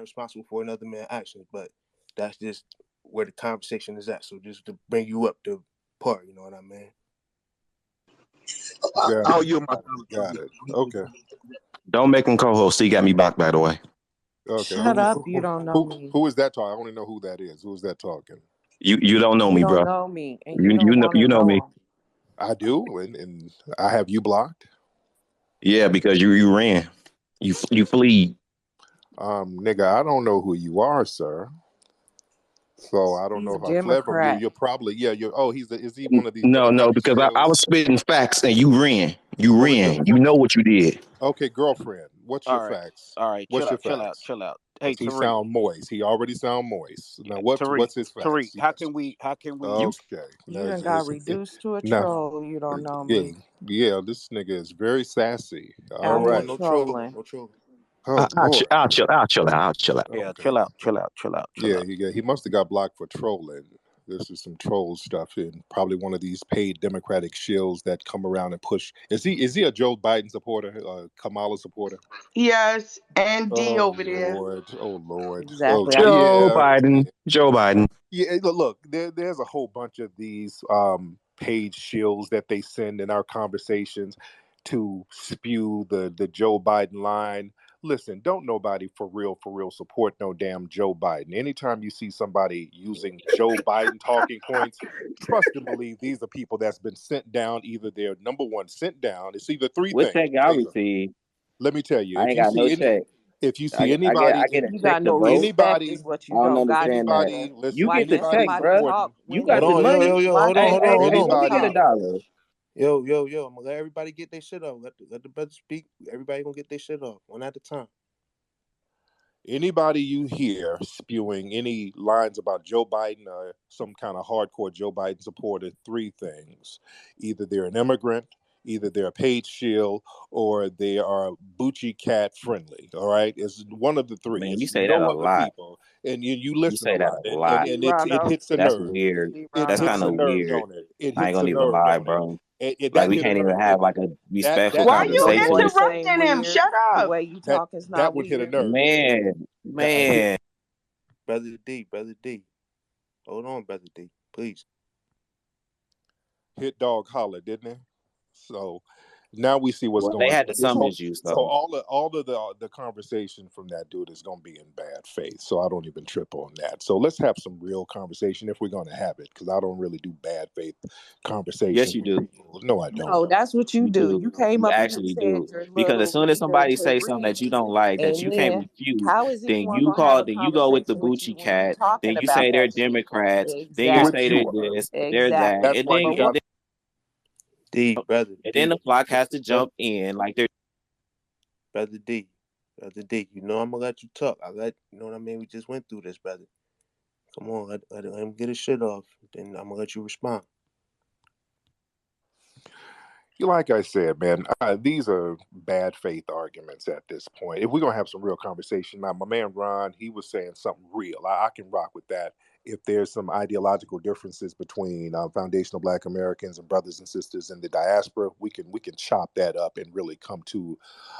responsible for another man's actions, but that's just where the conversation is at. So just to bring you up to par, you know what I mean? Oh, you got it. Okay. Don't make him co-host. He got me blocked, by the way. Okay. Shut up. You don't know me. Who is that talking? I want to know who that is. Who is that talking? You don't know me, bro. You don't know me. And you know me. I do, and I have you blocked. Yeah, because you ran. You flee. Nigga, I don't know who you are, sir. So I don't know if I'm clever. You're probably is he one of these? No, because I was spitting facts and you ran. You ran. You know what you did. Okay, girlfriend. What's your facts? All right, what's chill your out, facts? chill out. Hey, he Tariq. sound moist. He already sound moist. Now what's his facts? Tariq, yes. how can we Okay. You done got reduced to a troll. You don't know me. Yeah, this nigga is very sassy. All right. No trolling. I'll chill out. Yeah, chill out. Yeah, he must have got blocked for trolling. This is some troll stuff, and probably one of these paid Democratic shills that come around and push. Is he a Joe Biden supporter, Kamala supporter? Yes, and D over there. Oh Lord! Exactly. Joe Biden. Yeah, look, there's a whole bunch of these paid shills that they send in our conversations to spew the Joe Biden line. Listen, don't nobody for real support no damn Joe Biden. Anytime you see somebody using Joe Biden talking points, trust and believe these are people that's been sent down. Either they're number one sent down. It's either three what things. What check y'all receive? Let me tell you. I ain't got no check. If you see anybody, I get a you check got no respect is what you don't got. Anybody, listen, you get the check, bro. You got the money. Hold on. Let me get $1. Yo, I'm gonna let everybody get their shit off. Let the brother speak. Everybody gonna get their shit off one at a time. Anybody you hear spewing any lines about Joe Biden or some kind of hardcore Joe Biden supporter, three things: either they're an immigrant, either they're a paid shill, or they are Bucci cat friendly. All right, it's one of the three. Man, it's you say that a lot. People. And you listen you say a lot, and it hits a That's nerve. weird. That's kind of weird. It I ain't gonna even lie, bro. Like we can't even have like a respectful conversation. Why you interrupting him? Shut up. The way you talk is not that would hit a nerve. Man. Brother D. Hold on, Brother D, please. Hit dog holler, didn't it? So now we see what's going on. They had to summons you. So all of the conversation from that dude is going to be in bad faith. So I don't even trip on that. So let's have some real conversation if we're going to have it, because I don't really do bad faith conversation. Yes, you do. No, I don't. No, that's what you do. You came up actually do. Because as soon as somebody says something that you don't like, that you can't refute, then you go with the Bucci cat, then you say they're Democrats, then you say they're this, they're that, and then the flock has to jump in like they're. Brother D, you know I'm gonna let you talk. You know what I mean? We just went through this, brother. Come on, let him get his shit off. Then I'm gonna let you respond. Like I said, man, these are bad faith arguments at this point. If we're going to have some real conversation, now, my man Ron, he was saying something real. I can rock with that. If there's some ideological differences between foundational Black Americans and brothers and sisters in the diaspora, we can chop that up and really come to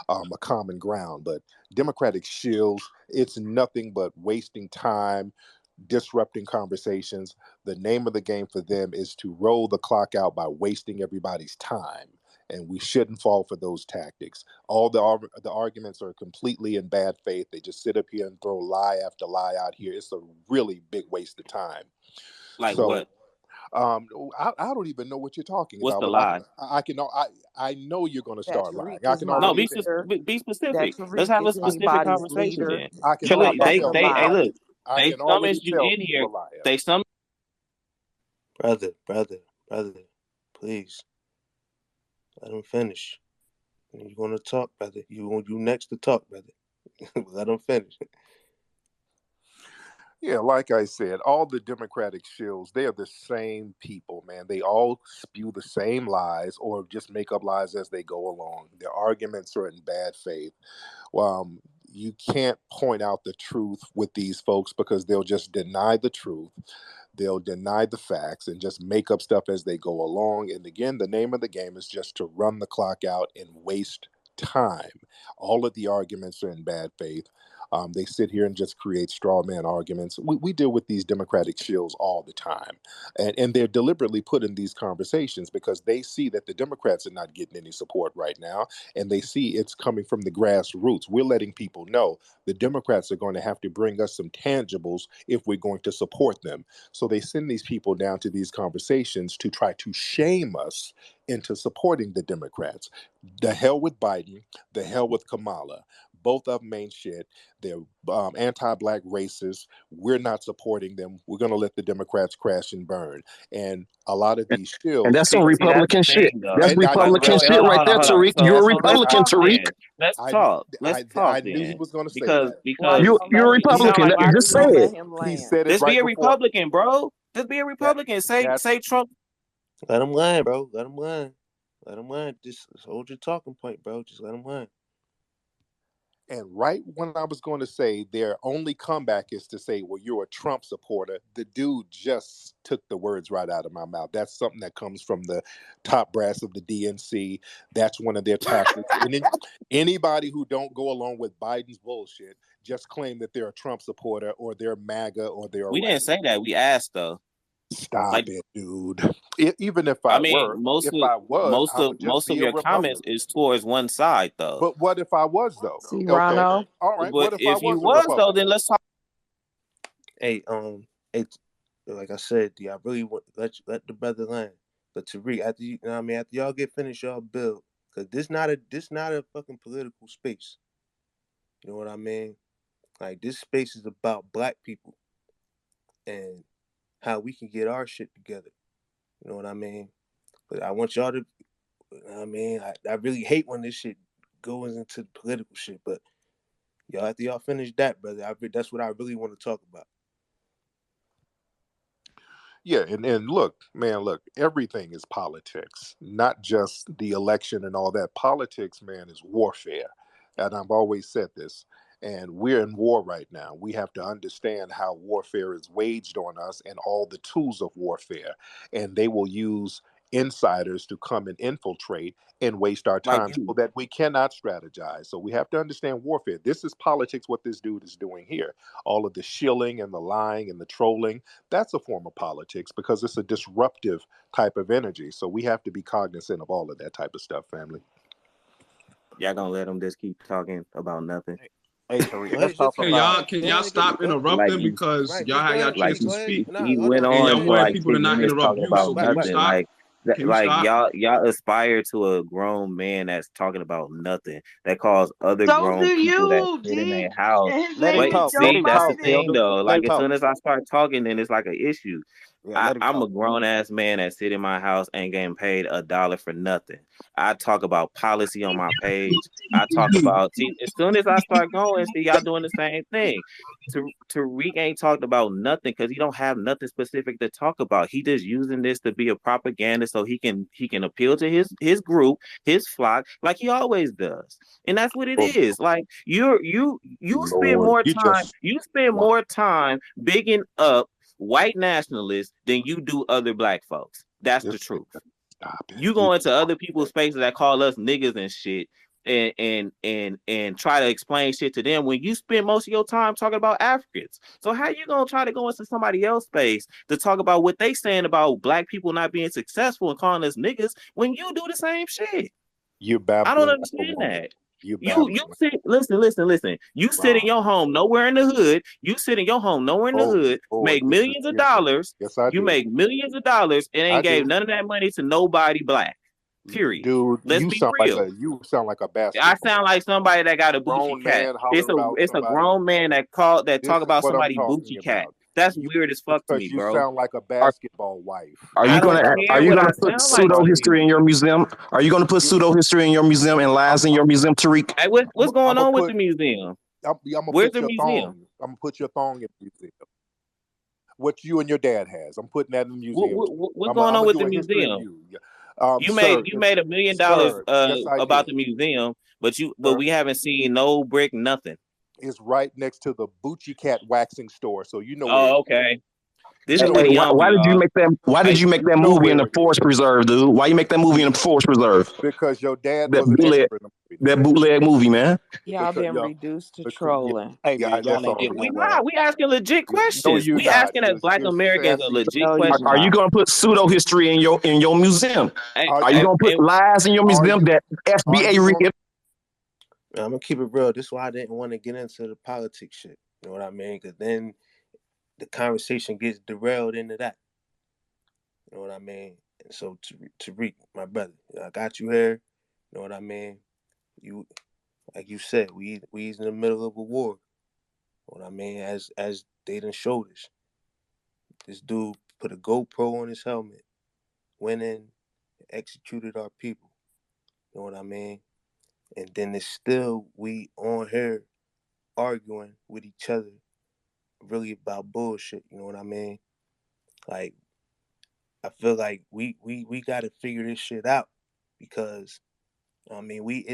a common ground. But Democratic shills, it's nothing but wasting time, disrupting conversations. The name of the game for them is to roll the clock out by wasting everybody's time, and we shouldn't fall for those tactics. All the arguments are completely in bad faith. They just sit up here and throw lie after lie out here. It's a really big waste of time. What? I don't even know what you're talking about. What's the lie? I know you're going to start lying. Be specific. Let's have a specific conversation then. Hey, look. They summons you in here. They summons. Brother, please let him finish. You're gonna talk, brother. You next to talk, brother. Let him finish. Yeah, like I said, all the Democratic shills, they are the same people, man. They all spew the same lies or just make up lies as they go along. Their arguments are in bad faith. You can't point out the truth with these folks because they'll just deny the truth. They'll deny the facts and just make up stuff as they go along. And again, the name of the game is just to run the clock out and waste time. All of the arguments are in bad faith. They sit here and just create straw man arguments. We deal with these Democratic shills all the time. And they're deliberately put in these conversations because they see that the Democrats are not getting any support right now. And they see it's coming from the grassroots. We're letting people know the Democrats are going to have to bring us some tangibles if we're going to support them. So they send these people down to these conversations to try to shame us into supporting the Democrats. The hell with Biden, the hell with Kamala. Both of them ain't shit. They're anti-black racists. We're not supporting them. We're going to let the Democrats crash and burn. And a lot of these shills... And that's some Republican shit. That's Republican shit hold right on, there, hold on. Tariq. So You're a let's Republican, talk Tariq. then. Let's talk. I knew he was going to say that. Because You're a Republican. Why Just didn't say you it. let him He land? said it Just right be a before. Republican, bro. Just be a Republican. Say Trump. Let him land, bro. Let him land. Let him land. Just hold your talking point, bro. Just let him land. And right when I was going to say their only comeback is to say, well, you're a Trump supporter, the dude just took the words right out of my mouth. That's something that comes from the top brass of the DNC. That's one of their tactics. And anybody who don't go along with Biden's bullshit just claim that they're a Trump supporter or they're MAGA or they're We didn't say that. We asked though. Stop it, dude. Even if I mean, were, most of your comments is towards one side though. But what if I was though? See, Rono. Okay. All right. But what if I you was was though, then let's talk. Hey, like I said, I really want let the brother land. But Tariq, after you know what I mean, after y'all get finished, y'all build. Cause this not a fucking political space. You know what I mean? Like this space is about black people and how we can get our shit together. You know what I mean? But I want y'all to, you know what I mean? I really hate when this shit goes into political shit, but y'all, after y'all finish that, brother, that's what I really want to talk about. Yeah, and look, man, everything is politics, not just the election and all that. Politics, man, is warfare. And I've always said this. And we're in war right now. We have to understand how warfare is waged on us and all the tools of warfare. And they will use insiders to come and infiltrate and waste our time so that we cannot strategize. So we have to understand warfare. This is politics, what this dude is doing here. All of the shilling and the lying and the trolling, that's a form of politics because it's a disruptive type of energy. So we have to be cognizant of all of that type of stuff, family. Y'all gonna let them just keep talking about nothing? Hey, Tariq, let's talk about. Can y'all stop interrupting because y'all had y'all chance to speak. He went on y'all for wanted like people to 10 not minutes interrupt talking you. about So can you nothing. stop? Can you stop? Y'all aspire to a grown man that's talking about nothing. That calls other So do grown people that you, sit in D. their house. Let him Say talk. your Let See, him that's the talk, business. thing Elder. though. Let Like him as talk. soon as I start talking, then it's like an issue. Yeah, let him I'm talk. a grown ass man that sit in my house and getting paid $1 for nothing. I talk about policy on my page. I talk about as soon as I start going, see y'all doing the same thing. Tariq ain't talked about nothing because he don't have nothing specific to talk about. He just using this to be a propaganda so he can appeal to his group, his flock, like he always does. And that's what it is. Like you spend Lord, more time bigging up white nationalists than you do other black folks. That's the truth. Stop it. You go into other people's spaces that call us niggas and shit and try to explain shit to them when you spend most of your time talking about Africans. So how you gonna try to go into somebody else's space to talk about what they saying about black people not being successful and calling us niggas when you do the same shit? You're babbling. I don't understand that. You sit, listen. You sit in your home nowhere in the hood. You sit in your home nowhere in the hood, make millions of dollars. Yes, I do. You make millions of dollars and ain't gave none of that money to nobody black. Period. Dude, Let's be real. You sound like a basketball. I sound like somebody that got a Bucci cat. It's a grown man that talk about somebody Bucci cat. That's weird as fuck to me, you bro. sound like a basketball wife. Are you gonna put pseudo history in your museum? Are you gonna put pseudo history in your museum and lies in your museum, Tariq? Hey, what's going on with the museum? Where's the museum? I'm gonna put your thong in the museum. What you and your dad has, I'm putting that in the museum. What's going on with the museum? You made $1 million about the museum, but we haven't seen no brick, nothing. It's right next to the Bucci Cat waxing store, so you know. Oh, okay. This Hey, is we young, why did you y'all. make that? Why did you make that know movie in where the it Forest is. Preserve, dude? Why you make that movie in the Forest Preserve? Because your dad That was an bootleg, extra in the movie. that bootleg movie, man. Y'all Because been reduced to because trolling. Hey man, y'all that's ain't all And it getting is. we nowhere. not. We asking legit No, questions. you're We not. asking as Black You're Americans a sassy. legit No, you're question. Are you not. gonna put pseudo history in your museum? Hey, Are Are you hey, gonna put hey, lies in your are museum you that are FBA you read? going? I'm gonna keep it real. This is why I didn't want to get into the politics shit. You know what I mean? Because then the conversation gets derailed into that. You know what I mean? And so Tariq, my brother, I got you here. You know what I mean? You, like you said, we's in the middle of a war. You know what I mean? As they done showed us, this dude put a GoPro on his helmet, went in, executed our people. You know what I mean? And then it's still we on here arguing with each other, really about bullshit. You know what I mean? Like I feel like we got to figure this shit out because I mean we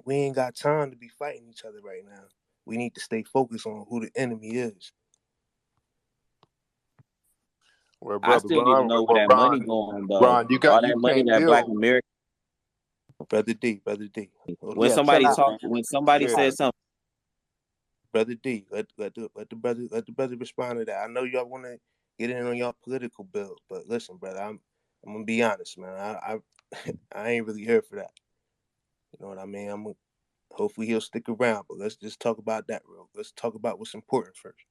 ain't got time to be fighting each other right now. We need to stay focused on who the enemy is. Well, I brother still need to Ron, know where well, that money going though. Ron, All you that money can't that Black build. America. Brother D, hold When on. Yeah, chill somebody out, talk, man. when somebody Yeah, says something, Brother D, let the brother respond to that. I know y'all want to get in on y'all political build, but listen, brother, I'm gonna be honest, man. I ain't really here for that. You know what I mean? Hopefully he'll stick around, but let's just talk about that real. Let's talk about what's important first.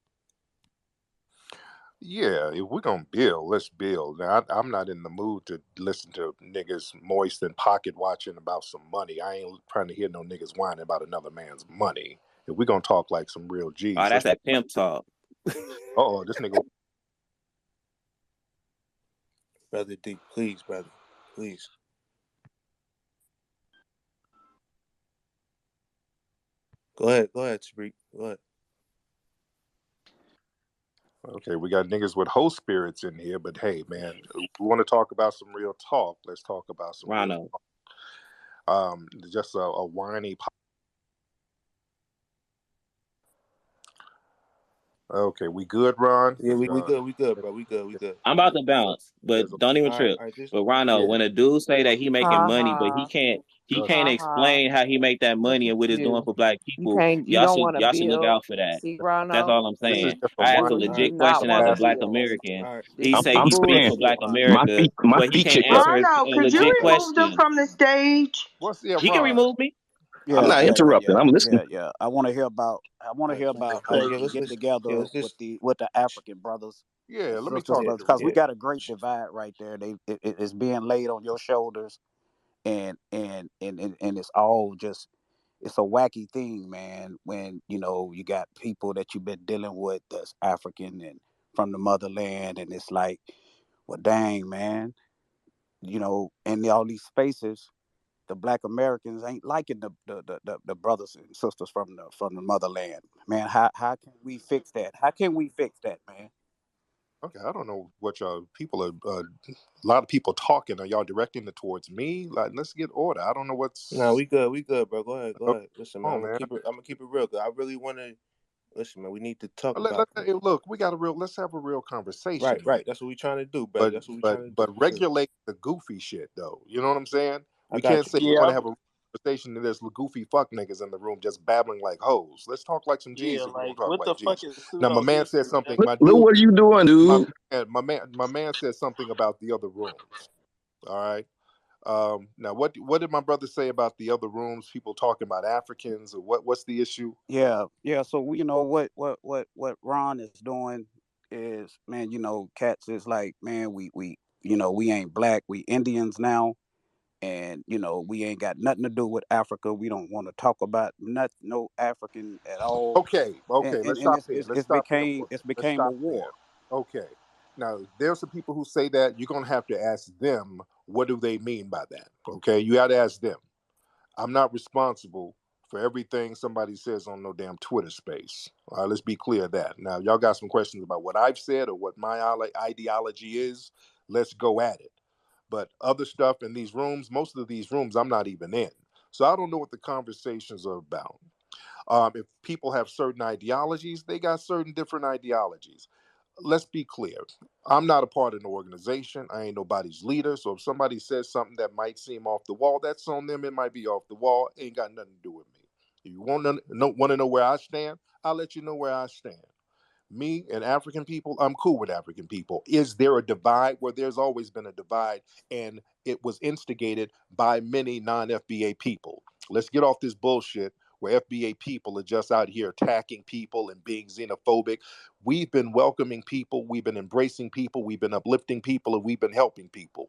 yeah. If we're gonna build, let's build. Now, I'm not in the mood to listen to niggas moist and pocket watching about some money. I ain't trying to hear no niggas whining about another man's money. If we're gonna talk like some real G's, that's let's. that pimp talk. Oh, this nigga. Brother D, please, brother, please. Go ahead, Tariq. Go ahead. Okay, we got niggas with whole spirits in here, but hey, man, we want to talk about some real talk. Let's talk about some real Rondo. talk. Just a whiny. Okay, we good, Ron? Yeah, we good, bro. We good. I'm about to bounce, but There's don't even All right, trip. all right. Just But Rondo, yeah. when a dude say that he making Ha money, but ha. he Okay. can't Ha ha. explain how he make that Look money and what at it's doing you. for Black You people, can't. You don't want to y'all should look build. out for that. See, That's Rono. all I'm This is saying. just a I asked a whiny You do legit not question as want a to bastard. Black build. American. all right. This He is say I'm he speak saying for bullshit, Black my Rono. feet, America, my but he feet can't kicked up. answer Rondo, a could you legit remove them question. from the stage? What's yeah, He can Ron? remove me. I'm Yeah, not yeah, yeah, interrupting. yeah, I'm listening. yeah, yeah. I want to hear about. I want All to right, hear cool, about cool. how Yeah, you get yeah, together let's just with the African brothers Yeah, and let me sisters, talk yeah, to because we yeah. Ron. got a great divide right there. It's being laid on your shoulders, and it's all just it's a wacky thing, man. When you got people that you've been dealing with that's African and from the motherland, and it's like, well, dang, man, in all these spaces, the Black Americans ain't liking the brothers and sisters from the motherland, man. How can we fix that? How can we fix that, man? Okay, I don't know what y'all people are. A lot of people talking. Are y'all directing it towards me? Like, let's get order. I don't know No, what's. we good, bro. Go ahead, Okay, Listen, man, come on, man. I'm gonna keep it real. Cause I really want to listen, man. We need to talk Let, about let- this. hey, look, we got a real. Let's have a real Right, conversation here. right. That's what we trying to do, brother. But That's what we but trying to do. but regulate the goofy shit though. You know what I'm saying? I We can't got you. say we want Yeah, to have a conversation and there's goofy fuck niggas in the room just babbling like hoes. Let's talk like some yeah. G's if we're gonna Like, talk what the like fuck G's. is Now my pseudo man said history, something. man? My Look dude, what you doing, my dude. my man said something about the other rooms. All right. Now what did my brother say about the other rooms? People talking about Africans or what's the issue? Yeah, yeah. So what Ron is doing is, man, cats is like, man, we ain't black, we Indians now, and we ain't got nothing to do with Africa. We don't want to talk about no African at all, Okay, let's and stop it's there. it's, Let's it's stop there. became it's Let's became a stop there. war. Okay. Now there's some people who say that you're gonna have to ask them what do they mean by that. Okay, you gotta ask them. I'm not responsible for everything somebody says on no damn Twitter space. All right, let's be clear of that. Now, y'all got some questions about what I've said or what my ideology is. Let's go at it. But other stuff in these rooms, most of these rooms, I'm not even in. So I don't know what the conversations are about. If people have certain ideologies, they got certain different ideologies. let's be clear. I'm not a part of an organization. I ain't nobody's leader. So if somebody says something that might seem off the wall, that's on them. It might be off the wall. Ain't got nothing to do with me. If you want to know where I stand, I'll let you know where I stand. Me and African people, I'm cool with African people. Is there a divide? Well, there's always been a divide, and it was instigated by many non-FBA people. Let's get off this bullshit where FBA people are just out here attacking people and being xenophobic. We've been welcoming people, we've been embracing people, we've been uplifting people, and we've been helping people.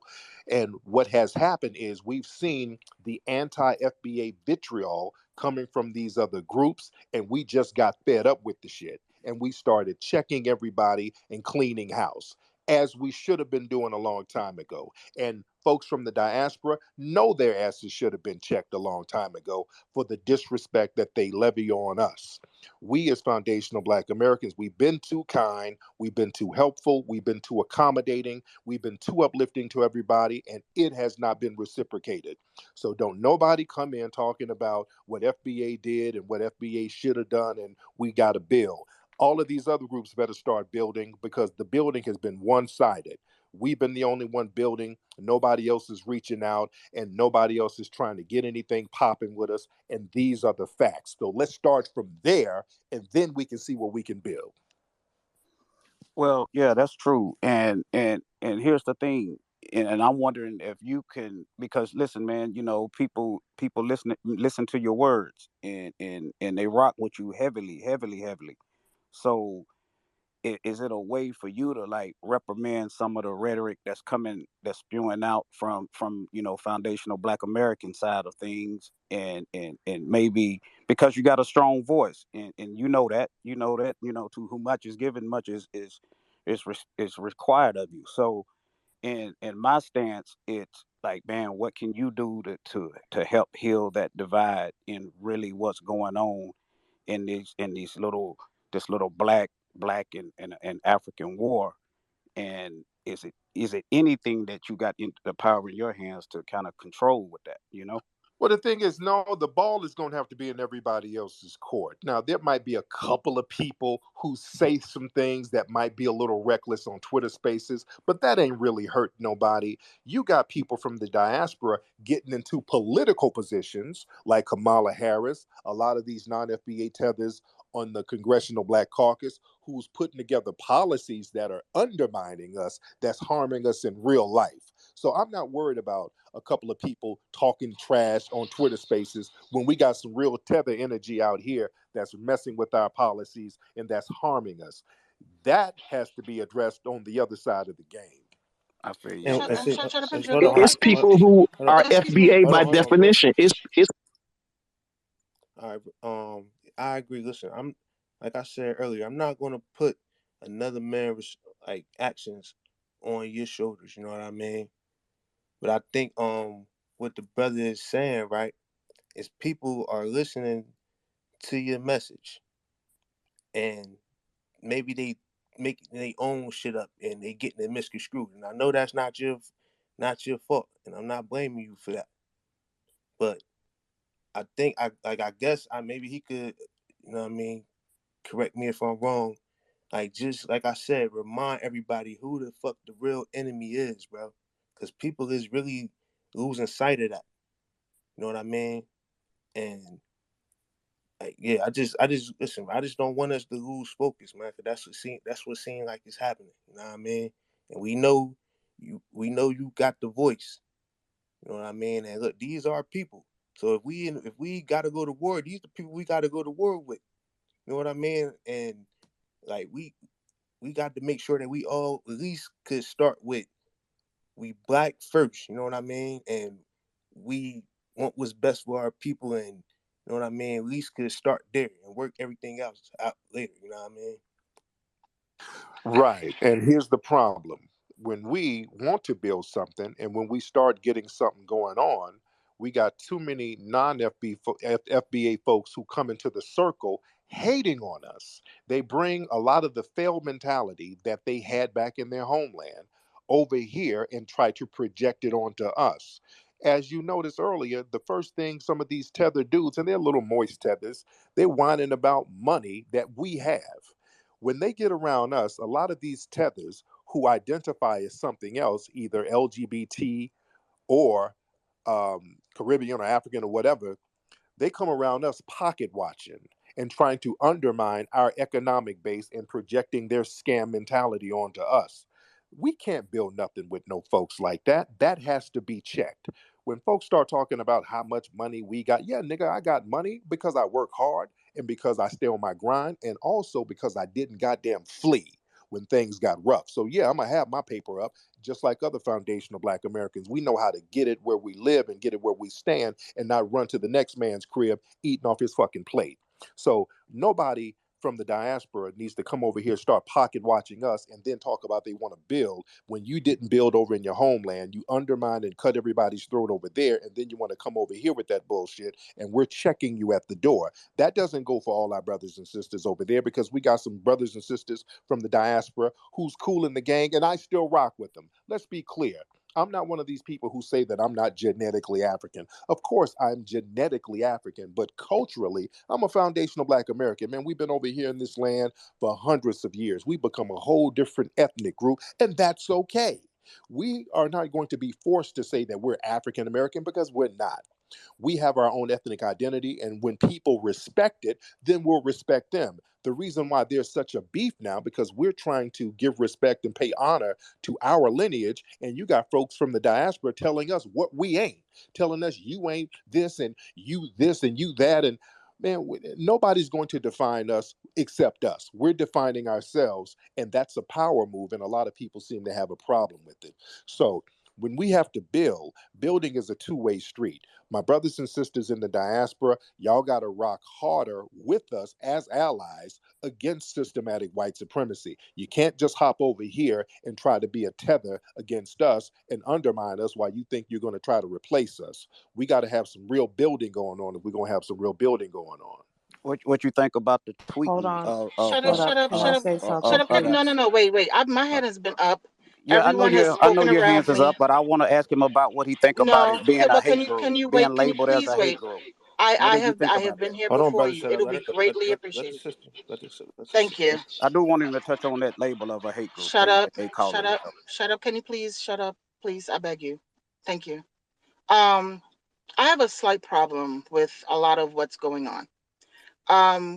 And what has happened is we've seen the anti-FBA vitriol coming from these other groups, and we just got fed up with the shit. And we started checking everybody and cleaning house, as we should have been doing a long time ago. And folks from the diaspora know their asses should have been checked a long time ago for the disrespect that they levy on us. We, as foundational Black Americans, we've been too kind, we've been too helpful, we've been too accommodating, we've been too uplifting to everybody, and it has not been reciprocated. So don't nobody come in talking about what FBA did and what FBA should have done and we got a bill. All of these other groups better start building, because the building has been one-sided. We've been the only one building. Nobody else is reaching out, and nobody else is trying to get anything popping with us. And these are the facts. So let's start from there, and then we can see what we can build. Well, yeah, that's true. And here's the thing. And I'm wondering if you can, because listen, man, people listen to your words, and they rock with you heavily, heavily, heavily. So is it a way for you to like reprimand some of the rhetoric that's spewing out from foundational Black American side of things, and maybe because you got a strong voice, and to whom much is given, much is required of you. So in my stance, it's like, man, what can you do to help heal that divide in really what's going on in these this little black and African war? And is it anything that you got in the power in your hands to kind of control with that? Well, the thing is, no, the ball is going to have to be in everybody else's court. Now, there might be a couple of people who say some things that might be a little reckless on Twitter Spaces, but that ain't really hurt nobody. You got people from the diaspora getting into political positions like Kamala Harris, a lot of these non-FBA tethers on the Congressional Black Caucus, who's putting together policies that are undermining us, that's harming us in real life. So I'm not worried about a couple of people talking trash on Twitter Spaces when we got some real tether energy out here that's messing with our policies and that's harming us. That has to be addressed on the other side of the game. I feel you And on that. Shut up and hold dribble. on, It's people who hold on, are Excuse me. FBA hold by on, hold on, bro. definition. It's All right, I agree. Listen, I'm like I said earlier, I'm not gonna put another man's like actions on your shoulders. You know what I mean? But I think what the brother is saying, right, is people are listening to your message, and maybe they make their own shit up and they getting it misconstrued. And I know that's not your fault, and I'm not blaming you for that. But I think I guess I maybe he could, you know what I mean, correct me if I'm wrong. Like just like I said, remind everybody who the fuck the real enemy is, bro. Cause people is really losing sight of that. You know what I mean? And like, yeah, I just listen. I just don't want us to lose focus, man. Cause that's what seems like it's happening. You know what I mean? And we know you got the voice. You know what I mean? And look, these are people. So if we gotta go to war, these are the people we gotta go to war with. You know what I mean? And like we got to make sure that we all at least could start with we Black first. You know what I mean? And we want what's best for our people, and you know what I mean. At least could start there and work everything else out later. You know what I mean? Right. And here's the problem. When we want to build something and when we start getting something going on, we got too many FBA folks who come into the circle hating on us. They bring a lot of the failed mentality that they had back in their homeland over here and try to project it onto us. As you noticed earlier, the first thing some of these tether dudes, and they're little moist tethers, they're whining about money that we have. When they get around us, a lot of these tethers who identify as something else, either LGBT or Caribbean or African or whatever, they come around us pocket watching and trying to undermine our economic base and projecting their scam mentality onto us. We can't build nothing with no folks like that. That has to be checked. When folks start talking about how much money we got, yeah, nigga, I got money because I work hard and because I stay on my grind and also because I didn't goddamn flee when things got rough. So yeah, I'm gonna have my paper up just like other foundational Black Americans. We know how to get it where we live and get it where we stand and not run to the next man's crib eating off his fucking plate. So nobody from the diaspora needs to come over here, start pocket watching us, and then talk about they want to build when you didn't build over in your homeland. You undermine and cut everybody's throat over there, and then you want to come over here with that bullshit, and we're checking you at the door. That doesn't go for all our brothers and sisters over there, because we got some brothers and sisters from the diaspora who's cool in the gang, and I still rock with them. Let's be clear. I'm not one of these people who say that I'm not genetically African. Of course, I'm genetically African, but culturally, I'm a foundational Black American. Man, we've been over here in this land for hundreds of years. We've become a whole different ethnic group, and that's okay. We are not going to be forced to say that we're African American, because we're not. We have our own ethnic identity, and when people respect it, then we'll respect them. The reason why there's such a beef now, because we're trying to give respect and pay honor to our lineage, and you got folks from the diaspora telling us what we ain't, telling us you ain't this and you this and you that, and man, nobody's going to define us except us. We're defining ourselves, and that's a power move, and a lot of people seem to have a problem with it. So when we have to build, building is a two-way street. My brothers and sisters in the diaspora, y'all got to rock harder with us as allies against systematic white supremacy. You can't just hop over here and try to be a tether against us and undermine us while you think you're going to try to replace us. We got to have some real building going on if we're going to have some real building going on. What you think about the Hold tweeting on. of Shut up, shut up, Can shut I up, say shut something, up. please? No, wait. My hand has been up. Yeah, Everyone has I know spoken your around hands is me. up, but I want to ask him about what he think about No, it okay, being a but hate group, can you being wait? Can you labeled as please a hate wait? group. I What I does he have think I about have been that? here Hold on, before brother. you. Shut up. It'll be greatly Let the appreciated. sister. Let the Thank sister. you. I do want him to touch on that label of a hate group Shut thing up. that they calling Shut up. themselves. Shut up. Can you please shut up? Please, I beg you. Thank you. I have a slight problem with a lot of what's going on.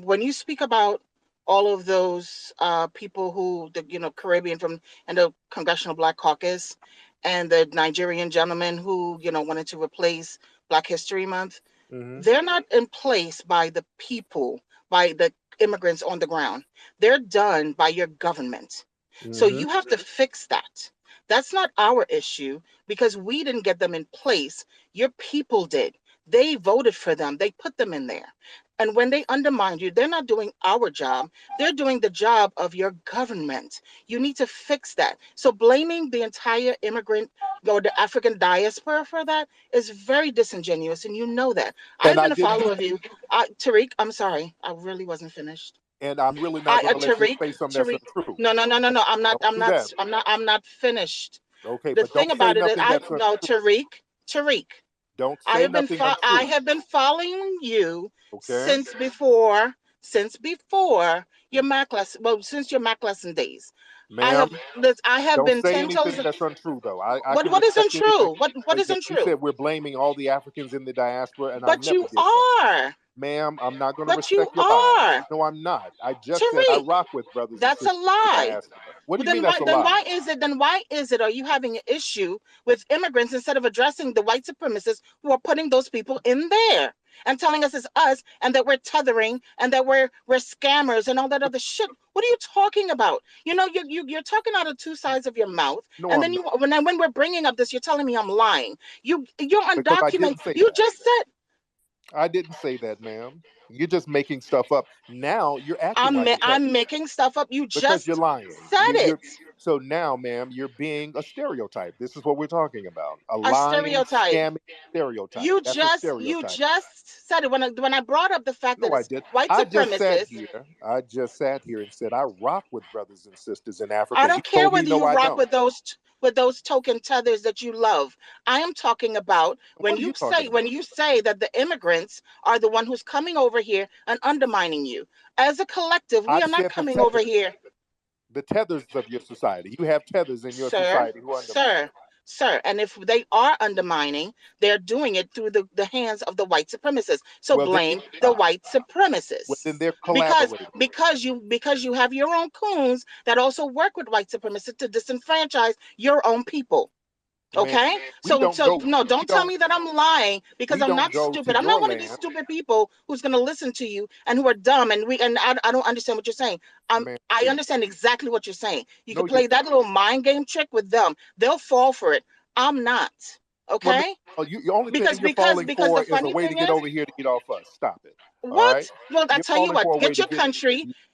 When you speak about all of those people who, Caribbean from and the Congressional Black Caucus, and the Nigerian gentleman who, wanted to replace Black History Month, they're not in place by the people, by the immigrants on the ground. They're done by your government. So you have to fix that. That's not our issue because we didn't get them in place. Your people did. They voted for them. They put them in there. And when they undermine you, they're not doing our job. They're doing the job of your government. You need to fix that. So blaming the entire immigrant or the African diaspora for that is very disingenuous, and you know that. And I've I been a didn't. follower of you. Tariq, I'm sorry. I really wasn't finished. And I'm really not going to let you Tariq, say something that's Tariq. untrue. No. Don't do that. I'm not finished. Okay, The but thing don't say about it is, nothing that's untrue. Tariq. Don't say nothing I untrue. have been following you Okay, since before your math lesson. Well, since your math lesson days. ma'am. I have Don't been say 10 anything toes. that's untrue, though. I can What respect isn't anything. true? What But isn't you true? said we're blaming all the Africans in the diaspora, and I But never you did that. are. Ma'am, I'm not going to But you respect your lies. are. No, I'm not. I just said I Tariq, rock with brothers and that's a sisters in the lie. diaspora. What do Well, you mean that's a lie? then why is it are you having an issue with immigrants instead of addressing the white supremacists who are putting those people in there and telling us it's us and that we're tethering and that we're scammers and all that other shit? What are you talking about? You're talking out of two sides of your mouth, No, and I'm then not. when we're bringing up this, you're telling me I'm lying. You're Because I undocumented. didn't say You that. just said I didn't say that, ma'am. You're just making stuff up. Now you're acting like a tether I'm making stuff up. You because you're just lying. said it. So now, ma'am, you're being a stereotype. This is what we're talking about. A A lying, stereotype. scamming stereotype. You That's a you stereotype. just said it when I brought up the fact that No, I it's did. white I just sat supremacists. here. I just sat here and said I rock with brothers and sisters in Africa. I And you don't care told me whether no, you I rock don't. with those token tethers that you love. I am talking about What are you talking about? when you say that the immigrants are the one who's coming over here and undermining you. As a collective, we I are not said coming over here. the tethers of your society. You have tethers in your Sir, society who undermine. sir. And if they are undermining, they're doing it through the hands of the white supremacists. So Well, then blame the white well, supremacists. then they're collaborating. Because you have your own coons that also work with white supremacists to disenfranchise your own people. Man, Okay, we don't so go. no, We don't tell me that I'm lying because we I'm don't not go to stupid. I'm not your one of these land, stupid people who's going to listen to you and who are dumb and I don't understand what you're saying. man. I understand exactly what you're saying. You No, can you play that don't. little mind game trick with them. They'll fall for it. I'm not. Well, no, Okay, the only thing you're falling because for the is a funny way to thing get is, over here to eat off us. Stop it. All right. what? Well, I You're tell you falling what. for a way to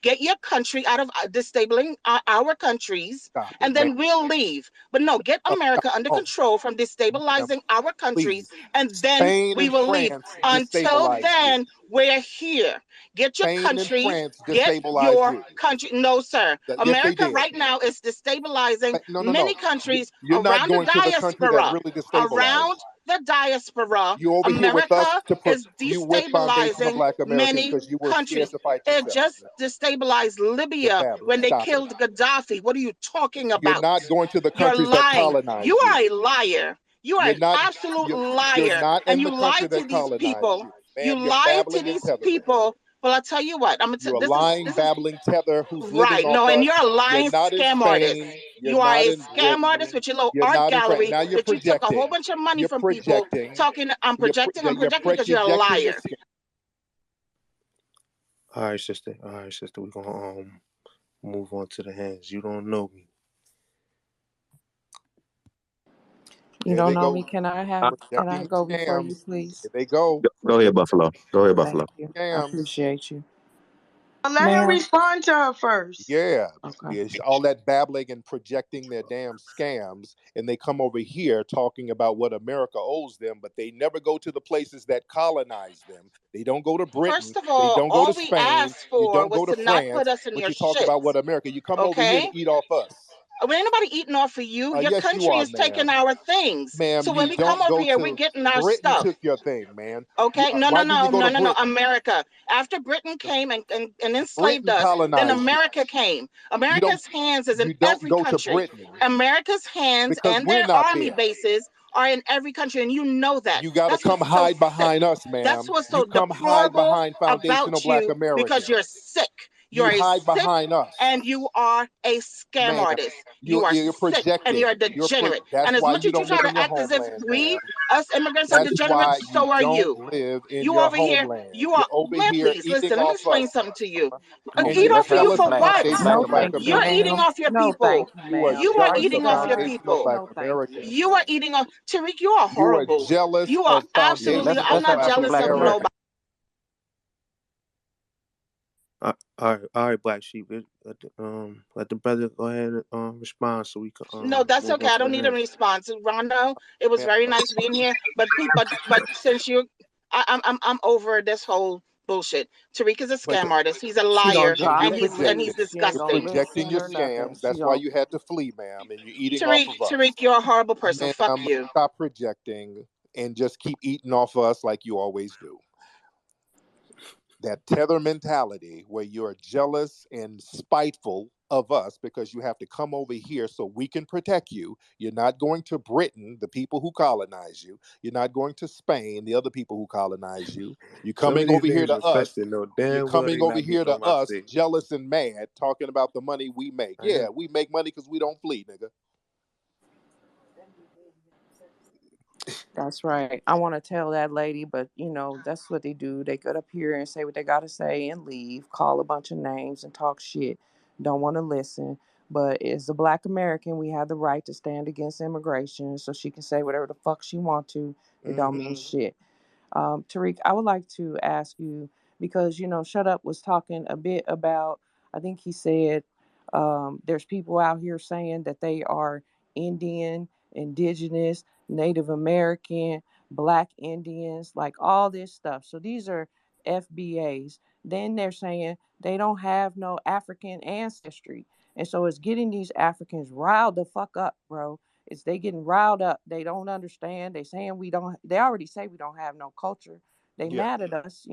Get your country out of disabling our countries, Stop it, and man. then we'll leave. But no, get America under Oh, control from ma'am, destabilizing our countries, please. and then Spain we and will leave. France Until destabilize you. then, we're here. Get your Spain and country. France Get destabilize your you. country. No, sir. Yes, they America did. right now is destabilizing No, no, many no. countries You're not around the going to the country that diaspora. really destabilized. Around the diaspora, You over here with us America to put is you with foundational destabilizing Black Americans many because you were scared countries. to fight It yourself. just destabilized You're Libya babbling. when they Stop it. killed Gaddafi. What are you talking You're about? not going to the You're countries that lying. colonized You you. are a liar. You are You're an not. absolute You're liar. not And in you the country lied to that these colonized people. you, You ma'am. You're lied to babbling and these tethering. people. Well, I'll tell you what. You're a lying, This is babbling tether who's living right. off No, and us. you're a You're lying not in scam artist. Spain. You're You are not a in scam artist Britain. with your little You're art not in France. gallery Now you're that you took a whole projecting. bunch of money You're from people projecting. talking. I'm projecting because you're a projecting your liar. skin. All right, sister. We're gonna move on to the hands. You don't know me. You There don't they know go. me. Can I Projecting go your before you, scams. please? There they go. Go ahead, Projecting Buffalo. Go ahead, Thank Buffalo. you. I scams. appreciate you. Let him respond to her first. Yeah. Okay. It's all that babbling and projecting their damn scams, and they come over here talking about what America owes them, but they never go to the places that colonize them. They don't go to Britain. First of They don't go all to we Spain. asked You for don't was go to to not put France, us in but your you talk shit. about what America. You come over here Okay? to eat off us. When anybody eating off of you, your Yes, you country are, is taking ma'am. our things. Ma'am, So when you we come don't over go here, we're to getting our Britain. stuff. Took your thing, man. Okay? Why do you go to No. Britain? America. After Britain came and enslaved Britain us, then colonized you. America came. You don't. America's hands is in You don't every go to country. Britain America's hands because and we're their not army there. bases are in every country, and you know that. You got to That's come what's so hide sick. behind us, That's ma'am. what's You so come hide deplorable behind foundational about Black you because Americans. you're sick. You You're a hide sick behind us, and you are a scam ma'am. artist. You are You're sick and projecting. you're a degenerate. That's And as why much you as you don't try live in to your act as if homeland, we, ma'am. us immigrants, are That's why degenerates, you so are don't you. live in You your over here, homeland. you You're are, over man, here please eating listen. Let me off explain us. something to you. Come on, Eat man. off Let's of have you some for Jealous of class. what? foundational No, Black thank you, You're Americans. eating ma'am. off your No, thank people. you, You are ma'am. You are Are jealous you of eating off your done? foundational people. Black No, thank you. Americans. You are eating off. Tariq, you are You are horrible. jealous You are of Yeah, absolutely, foundational I'm let's not have Black some jealous Black of Americans. American. nobody. All right, Black Sheep. Let the brother go ahead and respond so we can No, that's move okay. on I to don't the need a hands. response. Rondo, it was Man, very nice being here. But since I'm over this whole bullshit. Tariq is a but scam artist. He's a She gonna liar, you're drop and me, he's projecting. please. She ain't You're gonna disgusting. projecting listen your or nothing. scams. She That's why gonna you had to flee, ma'am, and you're eating off of us. Tariq, you're a horrible person. Fuck Ma'am, you. stop projecting and just keep eating off of us like you always do. That tether mentality where you're jealous and spiteful of us because you have to come over here so we can protect you. You're not going to Britain, the people who colonize you. You're not going to Spain, the other people who colonize you. You're Some of coming these over here niggas to us. requesting no You're damn well coming they over not here getting to on my us, stage. jealous and mad, talking about the money we make. I Yeah, am. we make money because we don't flee, nigga. That's right. I want to tell that lady, but that's what they do. They get up here and say what they got to say and leave, call a bunch of names and talk shit. Don't want to listen. But as a Black American, we have the right to stand against immigration, so she can say whatever the fuck she want to. It don't mean shit. Tariq, I would like to ask you because Shut Up was talking a bit about. I think he said There's people out here saying that they are Indian, indigenous, Native American, Black Indians, like all this stuff. So these are FBAs. Then they're saying they don't have no African ancestry. And so it's getting these Africans riled the fuck up, bro. It's they getting riled up. They don't understand. They saying we don't, they already say we don't have no culture. They mad at us,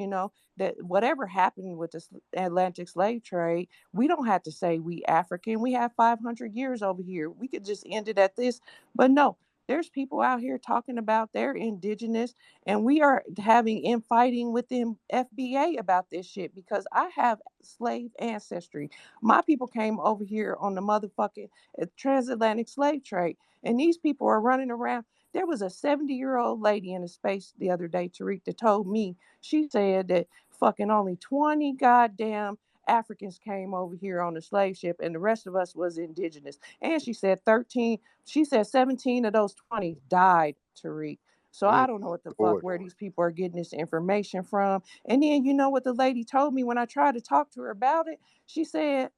that whatever happened with the Atlantic slave trade, we don't have to say we African. We have 500 years over here. We could just end it at this. But no, there's people out here talking about they're indigenous, and we are having infighting with the FBA about this shit because I have slave ancestry. My people came over here on the motherfucking transatlantic slave trade, and these people are running around. There was a 70-year-old lady in a space the other day, Tariq, that told me, she said that fucking only 20 goddamn Africans came over here on the slave ship and the rest of us was indigenous. And she said 13, she said 17 of those 20 died, Tariq. So I don't know what the fuck, where these people are getting this information from. And then you know what the lady told me when I tried to talk to her about it? She said,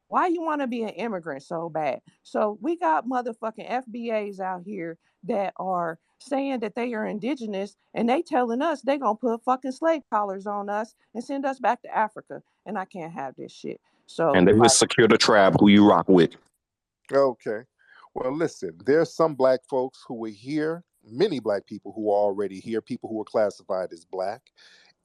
why you want to be an immigrant so bad? So we got motherfucking FBAs out here that are saying that they are indigenous and they telling us they gonna put fucking slave collars on us and send us back to Africa. And I can't have this shit. So And they just secure the tribe who you rock with. Okay. Well, listen, there's some black folks who were here, many black people who are already here, people who are classified as black.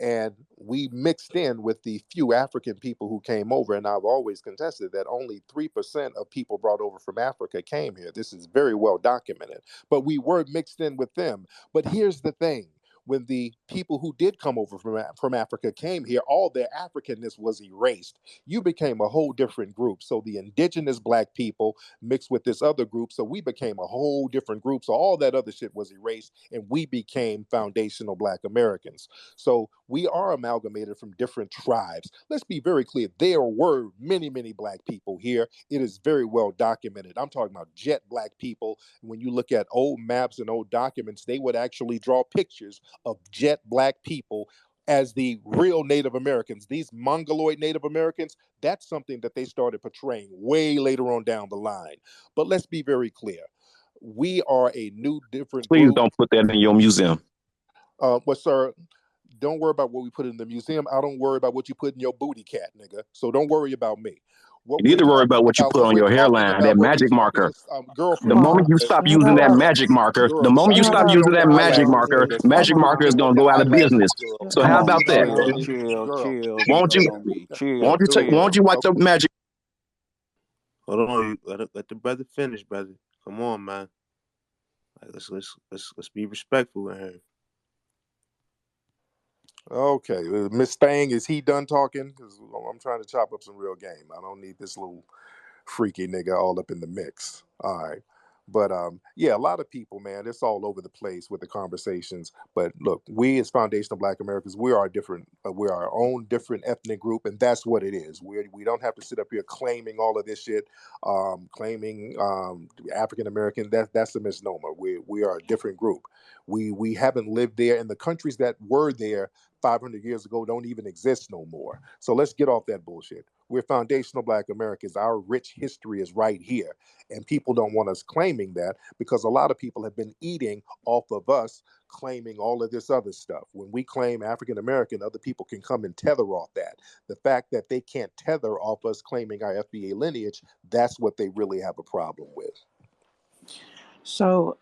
And we mixed in with the few African people who came over. And I've always contested that only 3% of people brought over from Africa came here. This is very well documented. But we were mixed in with them. But here's the thing. When the people who did come over from Africa came here, all their Africanness was erased. You became a whole different group. So the indigenous black people mixed with this other group. So we became a whole different group. So all that other shit was erased and we became foundational black Americans. So we are amalgamated from different tribes. Let's be very clear. There were many, many black people here. It is very well documented. I'm talking about jet black people. When you look at old maps and old documents, they would actually draw pictures of jet black people as the real Native Americans. These Mongoloid Native Americans, that's something that they started portraying way later on down the line. But let's be very clear. We are a new, different Please group. don't put that in your museum. Well, sir, don't worry about what we put in the museum. I don't worry about what you put in your booty cat, nigga. So don't worry about me. You need to worry about what you put on your hairline, that magic marker. The moment you stop using that magic marker, the moment you stop using that magic marker is going to go out of business. So Come how on, about that? chill. Won't you, On me. Chill. won't you wipe the magic? Hold on, let the brother finish, brother. Come on, man. Like, let's be respectful in here. Okay, Miss Stang, is he done talking? Because I'm trying to chop up some real game. I don't need this little freaky nigga all up in the mix. All right. But yeah, a lot of people, man, it's all over the place with the conversations. But look, we as foundational Black Americans, we are different. We're our own different ethnic group, and that's what it is. We don't have to sit up here claiming all of this shit, claiming African American. That's a misnomer. We are a different group. We haven't lived there, and the countries that were there 500 years ago don't even exist no more. So let's get off that bullshit. We're foundational Black Americans. Our rich history is right here. And people don't want us claiming that because a lot of people have been eating off of us claiming all of this other stuff. When we claim African American, other people can come and tether off that. The fact that they can't tether off us claiming our FBA lineage, that's what they really have a problem with. So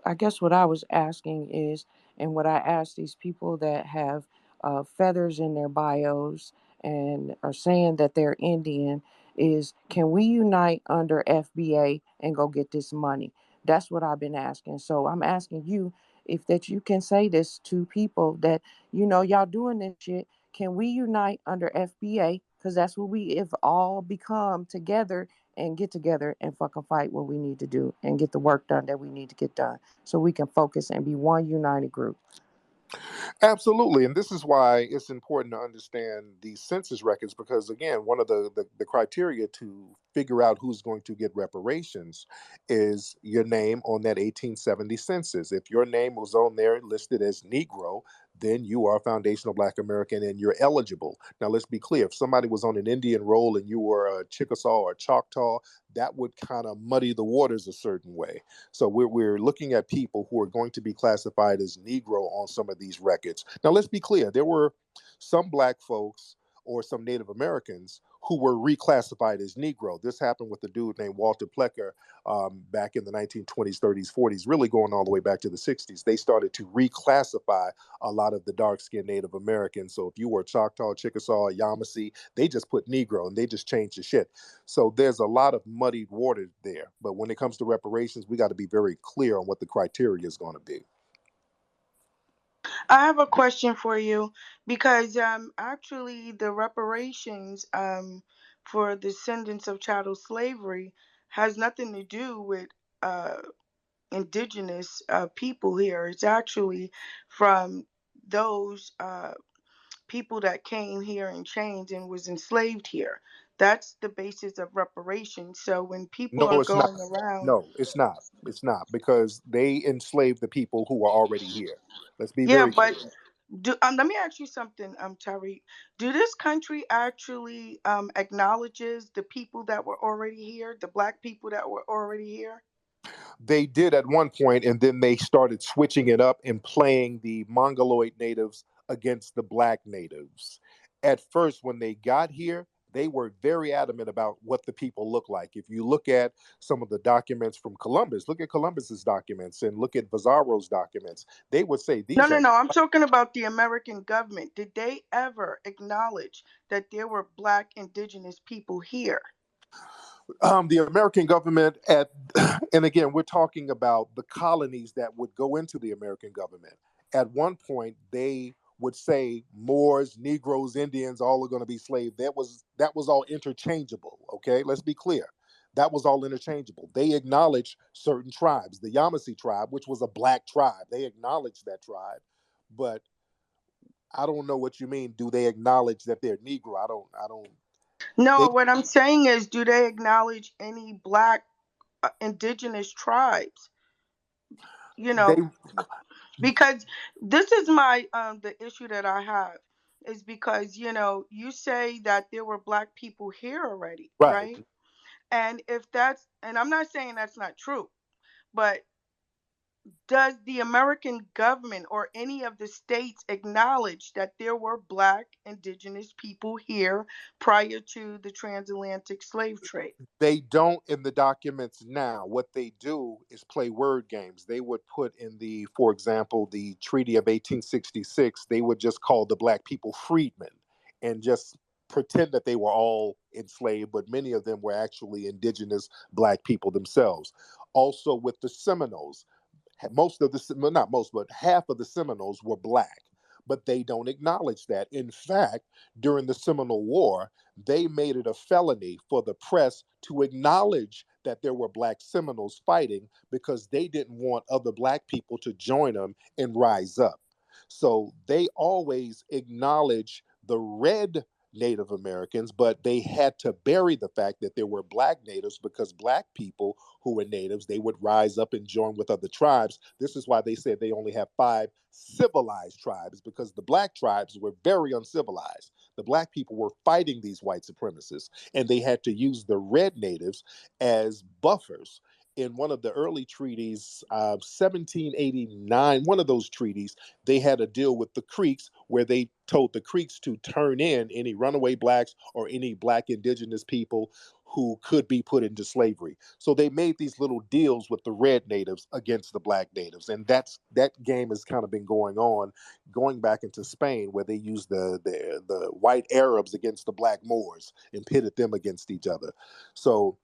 I guess what I was asking is, and what I asked these people that have feathers in their bios and are saying that they're Indian is, can we unite under FBA and go get this money? That's what I've been asking. So I'm asking you if that you can say this to people that, y'all doing this shit. Can we unite under FBA? Because that's what we have all become together, and get together and fucking fight what we need to do and get the work done that we need to get done so we can focus and be one united group. Absolutely. And this is why it's important to understand these census records, because again, one of the criteria to figure out who's going to get reparations is your name on that 1870 census. If your name was on there listed as Negro, then you are a foundational Black American and you're eligible. Now, let's be clear. If somebody was on an Indian roll and you were a Chickasaw or a Choctaw, that would kind of muddy the waters a certain way. So we're looking at people who are going to be classified as Negro on some of these records. Now, let's be clear. There were some Black folks or some Native Americans who were reclassified as Negro. This happened with a dude named Walter Plecker back in the 1920s, 30s, 40s, really going all the way back to the 60s. They started to reclassify a lot of the dark-skinned Native Americans. So if you were Choctaw, Chickasaw, Yamasee, they just put Negro and they just changed the shit. So there's a lot of muddied water there. But when it comes to reparations, we got to be very clear on what the criteria is going to be. I have a question for you because actually the reparations for descendants of chattel slavery has nothing to do with indigenous people here. It's actually from those people that came here in chains and was enslaved here. That's the basis of reparations. So when people No, are it's not. going around, No, it's not. It's not because they enslaved the people who were already here. Let's be yeah, very but clear. let me ask you something, Tariq. Do this country actually acknowledges the people that were already here, the Black people that were already here? They did at one point, and then they started switching it up and playing the Mongoloid natives against the Black natives. At first, when they got here, they were very adamant about what the people look like. If you look at some of the documents from Columbus, look at Columbus's documents and look at Pizarro's documents, they would say No, these no, are. no. I'm talking about the American government. Did they ever acknowledge that there were Black indigenous people here? The American government and again, we're talking about the colonies that would go into the American government. At one point, they would say Moors, Negroes, Indians, all are going to be slaves. That was all interchangeable. Okay, let's be clear. That was all interchangeable. They acknowledged certain tribes. The Yamasee tribe, which was a Black tribe, they acknowledged that tribe, but I don't know what you mean. Do they acknowledge that they're Negro? I don't. I don't. No, They what I'm saying is, do they acknowledge any Black indigenous tribes? You they know, because this is my the issue that I have is because you say that there were Black people here already, right. right? And if that's, and I'm not saying that's not true, but does the American government or any of the states acknowledge that there were Black indigenous people here prior to the transatlantic slave trade? They don't in the documents now. What they do is play word games. They would put in for example, the Treaty of 1866, they would just call the Black people freedmen and just pretend that they were all enslaved, but many of them were actually indigenous Black people themselves. Also, with the Seminoles, most of the, well, not most, but half of the Seminoles were Black, but they don't acknowledge that. In fact, during the Seminole War, they made it a felony for the press to acknowledge that there were Black Seminoles fighting because they didn't want other Black people to join them and rise up. So they always acknowledge the red Native Americans, but they had to bury the fact that there were Black natives because Black people who were natives, they would rise up and join with other tribes. This is why they said they only have 5 civilized tribes, because the Black tribes were very uncivilized. The Black people were fighting these white supremacists, and they had to use the red natives as buffers. In one of the early treaties, 1789, one of those treaties, they had a deal with the Creeks where they told the Creeks to turn in any runaway Blacks or any Black indigenous people who could be put into slavery. So they made these little deals with the red natives against the Black natives. And that game has kind of been going on, going back into Spain, where they used the white Arabs against the Black Moors and pitted them against each other. So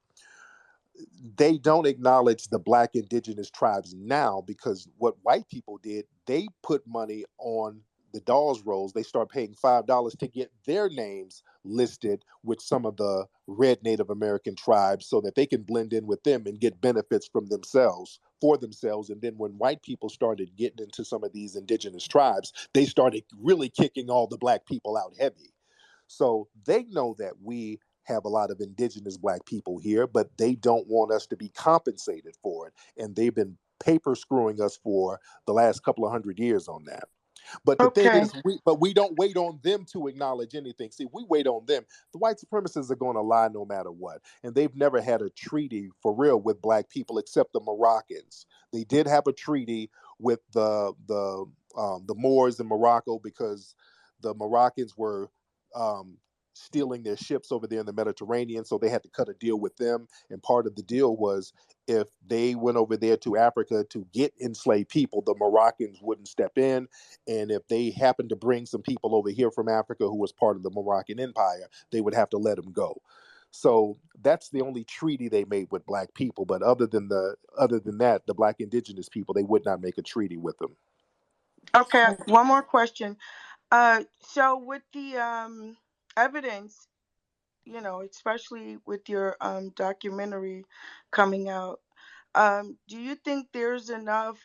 they don't acknowledge the Black indigenous tribes now, because what white people did, they put money on the dolls rolls. They start paying $5 to get their names listed with some of the red Native American tribes so that they can blend in with them and get benefits from themselves for themselves. And then when white people started getting into some of these indigenous tribes, they started really kicking all the Black people out heavy. So they know that we have a lot of indigenous Black people here, but they don't want us to be compensated for it. And they've been paper screwing us for the last couple of 100 years on that. But the thing Okay. is, we don't wait on them to acknowledge anything. See, we wait on them. The white supremacists are going to lie no matter what, and they've never had a treaty for real with black people except the Moroccans. They did have a treaty with the Moors in Morocco because the Moroccans were stealing their ships over there in the Mediterranean, so they had to cut a deal with them. And part of the deal was if they went over there to Africa to get enslaved people, the Moroccans wouldn't step in. And if they happened to bring some people over here from Africa who was part of the Moroccan Empire, they would have to let them go. So that's the only treaty they made with black people. But other than that, the black indigenous people, they would not make a treaty with them. Okay. One more question. So with the evidence, especially with your documentary coming out, do you think there's enough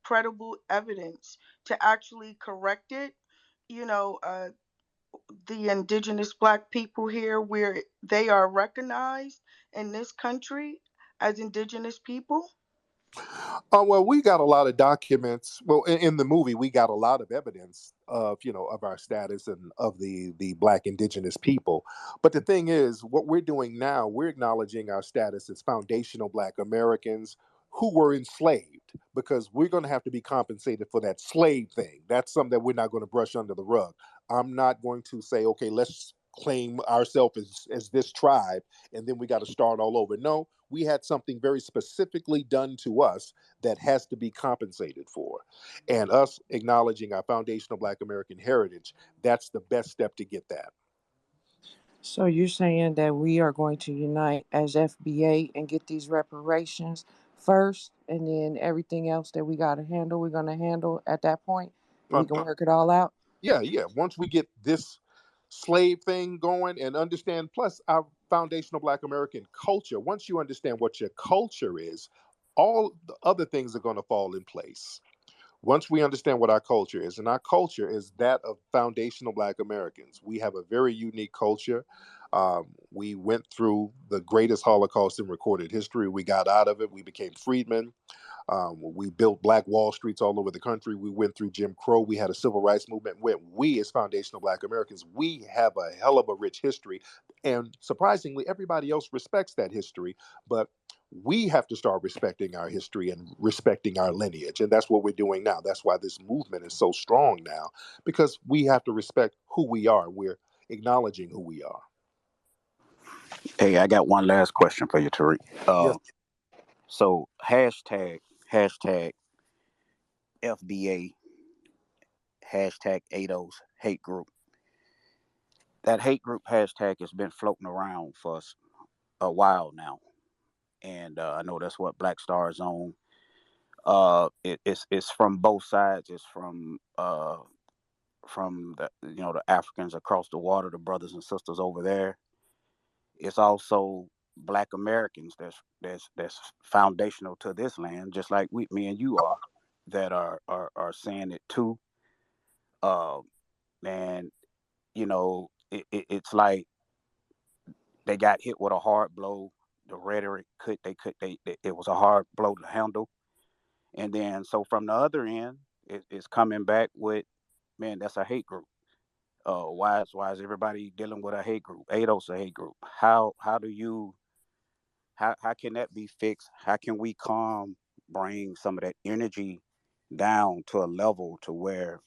credible evidence to actually correct it? The indigenous black people here, where they are recognized in this country as indigenous people? Well, we got a lot of documents. Well, in the movie, we got a lot of evidence of of our status and of the black indigenous people. But the thing is, what we're doing now, we're acknowledging our status as foundational black Americans who were enslaved, because we're going to have to be compensated for that slave thing. That's something that we're not going to brush under the rug. I'm not going to say, okay, let's claim ourselves as this tribe and then we got to start all over. No, we had something very specifically done to us that has to be compensated for. And us acknowledging our foundational black American heritage, that's the best step to get that. So you're saying that we are going to unite as FBA and get these reparations first, and then everything else that we got to handle, we're going to handle at that point, and we can work it all out? Yeah. Once we get this slave thing going and understand, plus our foundational black American culture, once you understand what your culture is, all the other things are going to fall in place. Once we understand what our culture is, and our culture is that of foundational black Americans, we have a very unique culture. We went through the greatest Holocaust in recorded history. We got out of it. We became freedmen. We built black Wall Streets all over the country. We went through Jim Crow. We had a civil rights movement. We, as foundational black Americans, we have a hell of a rich history. And surprisingly, everybody else respects that history. But we have to start respecting our history and respecting our lineage. And that's what we're doing now. That's why this movement is so strong now, because we have to respect who we are. We're acknowledging who we are. Hey, I got one last question for you, Tariq. Yes. So hashtag FBA, hashtag ADOS hate group. That hate group hashtag has been floating around for a while now. And I know that's what Black Star is on. It's from both sides. It's from the the Africans across the water, the brothers and sisters over there. It's also Black Americans that's foundational to this land, just like me and you are, that are saying it too. Uh, and it's like they got hit with a hard blow. The rhetoric it was a hard blow to handle. And then so from the other end, it's coming back with, man, that's a hate group. Why is everybody dealing with a hate group? ADOS a hate group. How can that be fixed? How can we bring some of that energy down to a level to where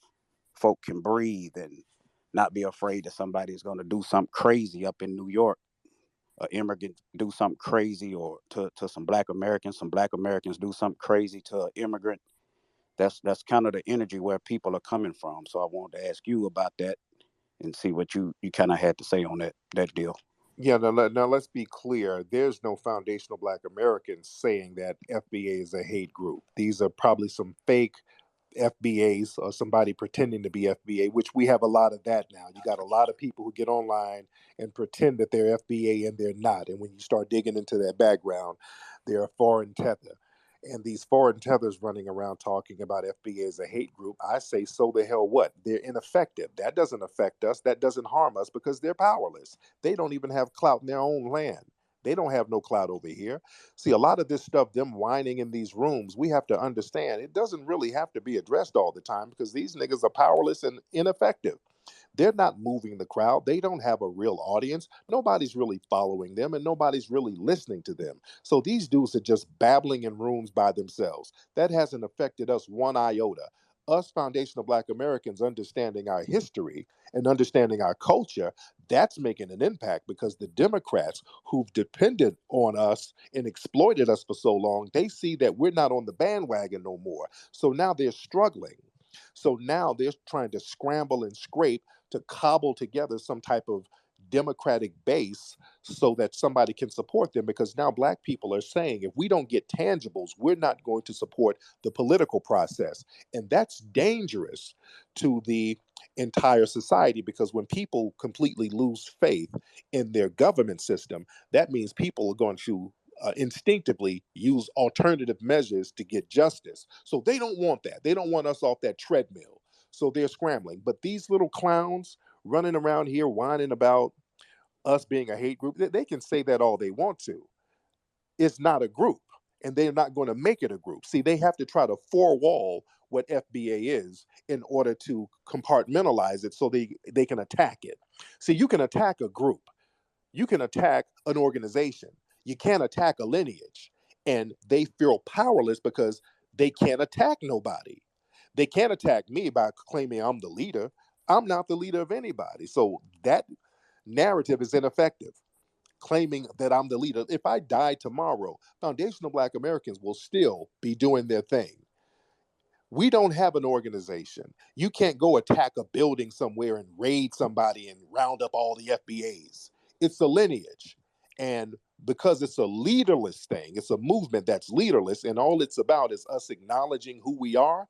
folk can breathe and not be afraid that somebody's going to do something crazy up in New York, an immigrant do something crazy, or to some Black Americans do something crazy to an immigrant. That's kind of the energy where people are coming from. So I wanted to ask you about that and see what you kind of had to say on that deal. Yeah, now let's be clear. There's no foundational black Americans saying that FBA is a hate group. These are probably some fake FBAs or somebody pretending to be FBA, which we have a lot of that now. You got a lot of people who get online and pretend that they're FBA and they're not. And when you start digging into their background, they're a foreign tether. And these foreign tethers running around talking about FBA as a hate group, I say, so the hell what? They're ineffective. That doesn't affect us. That doesn't harm us because they're powerless. They don't even have clout in their own land. They don't have no clout over here. See, a lot of this stuff, them whining in these rooms, we have to understand it doesn't really have to be addressed all the time because these niggas are powerless and ineffective. They're not moving the crowd. They don't have a real audience. Nobody's really following them and nobody's really listening to them. So these dudes are just babbling in rooms by themselves. That hasn't affected us one iota. Us foundational Black Americans understanding our history and understanding our culture, that's making an impact because the Democrats who've depended on us and exploited us for so long, they see that we're not on the bandwagon no more. So now they're struggling. So now they're trying to scramble and scrape to cobble together some type of democratic base so that somebody can support them because now black people are saying if we don't get tangibles, we're not going to support the political process. And that's dangerous to the entire society because when people completely lose faith in their government system, that means people are going to instinctively use alternative measures to get justice. So they don't want that. They don't want us off that treadmill. So they're scrambling. But these little clowns running around here whining about us being a hate group, they can say that all they want to. It's not a group, and they're not going to make it a group. See, they have to try to four-wall what FBA is in order to compartmentalize it so they can attack it. See, you can attack a group. You can attack an organization. You can't attack a lineage. And they feel powerless because they can't attack nobody. They can't attack me by claiming I'm the leader. I'm not the leader of anybody. So that narrative is ineffective, claiming that I'm the leader. If I die tomorrow, foundational Black Americans will still be doing their thing. We don't have an organization. You can't go attack a building somewhere and raid somebody and round up all the FBAs. It's a lineage. And because it's a leaderless thing, it's a movement that's leaderless, and all it's about is us acknowledging who we are.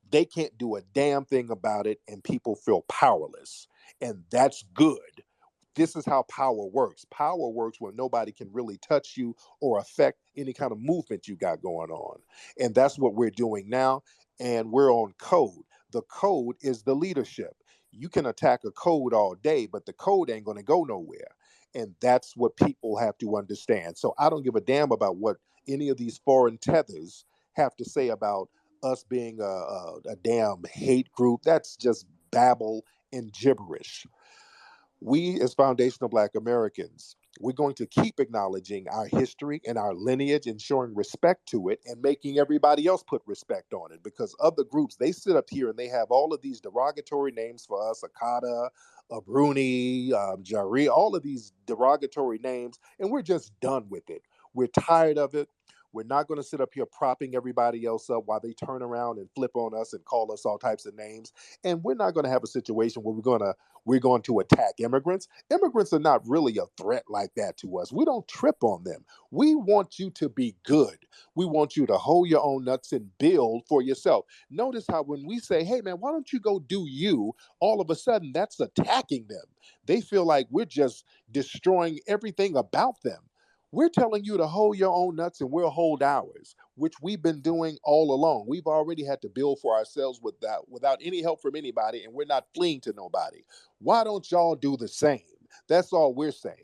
They can't do a damn thing about it, and people feel powerless. And that's good. This is how power works. Power works when nobody can really touch you or affect any kind of movement you got going on. And that's what we're doing now. And we're on code. The code is the leadership. You can attack a code all day, but the code ain't going to go nowhere. And that's what people have to understand. So I don't give a damn about what any of these foreign tethers have to say about us being a damn hate group. That's just babble and gibberish. We, as foundational Black Americans, we're going to keep acknowledging our history and our lineage and showing respect to it and making everybody else put respect on it because other groups, they sit up here and they have all of these derogatory names for us, Akata, Abruni, Jari, all of these derogatory names, and we're just done with it. We're tired of it. We're not going to sit up here propping everybody else up while they turn around and flip on us and call us all types of names. And we're not going to have a situation where we're going to attack immigrants. Immigrants are not really a threat like that to us. We don't trip on them. We want you to be good. We want you to hold your own nuts and build for yourself. Notice how when we say, hey man, why don't you go do you? All of a sudden that's attacking them. They feel like we're just destroying everything about them. We're telling you to hold your own nuts and we'll hold ours, which we've been doing all along. We've already had to build for ourselves without any help from anybody, and we're not fleeing to nobody. Why don't y'all do the same? That's all we're saying.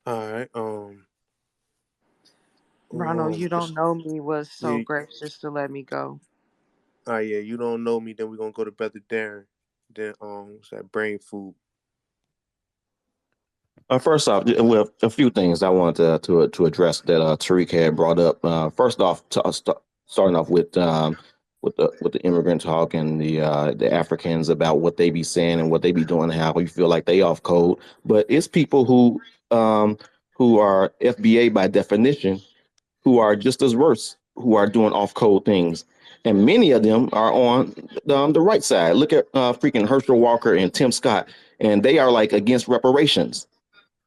All right. Ronald, you don't know me was so yeah, gracious to let me go. yeah, you don't know me. Then we're gonna go to Brother Darren. Then what's that? Brain food. First off, well, a few things I wanted to address that Tariq had brought up. First off, starting off with the immigrant talk and the Africans about what they be saying and what they be doing, and how you feel like they off code. But it's people who are FBA by definition who are just as worse, who are doing off code things. And many of them are on the right side. Look at freaking Herschel Walker and Tim Scott, and they are like against reparations.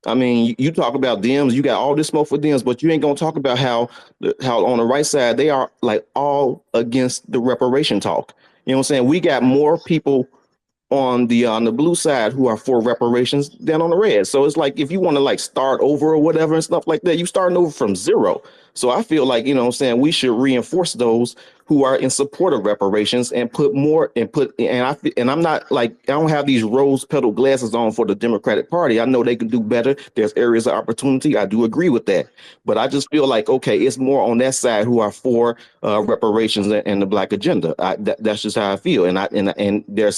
I mean, you talk about Dems, you got all this smoke for Dems, but you ain't gonna talk about how on the right side they are like all against the reparation talk. You know what I'm saying? We got more people on the blue side who are for reparations than on the red. So it's like if you want to like start over or whatever and stuff like that, you starting over from zero. So I feel like, you know what I'm saying, we should reinforce those who are in support of reparations and put more and I'm not like, I don't have these rose petal glasses on for the Democratic Party. I know they can do better. There's areas of opportunity. I do agree with that. But I just feel like, okay, it's more on that side who are for reparations and the black agenda. That's just how I feel. And there's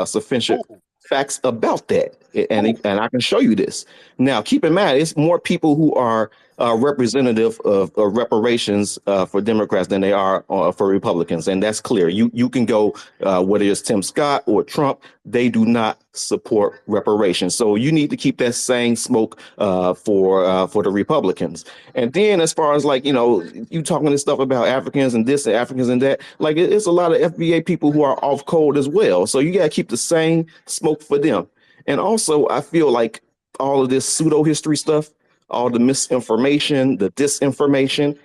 sufficient Ooh, facts about that. And, ooh. and I can show you this. Now, keep in mind, it's more people who are representative of reparations for Democrats than they are for Republicans, and that's clear. You can go whether it's Tim Scott or Trump, they do not support reparations. So you need to keep that same smoke for the Republicans. And then as far as like, you know, you talking this stuff about Africans and this and Africans and that, like it's a lot of FBA people who are off code as well. So you got to keep the same smoke for them. And also, I feel like all of this pseudo history stuff, all the misinformation, the disinformation,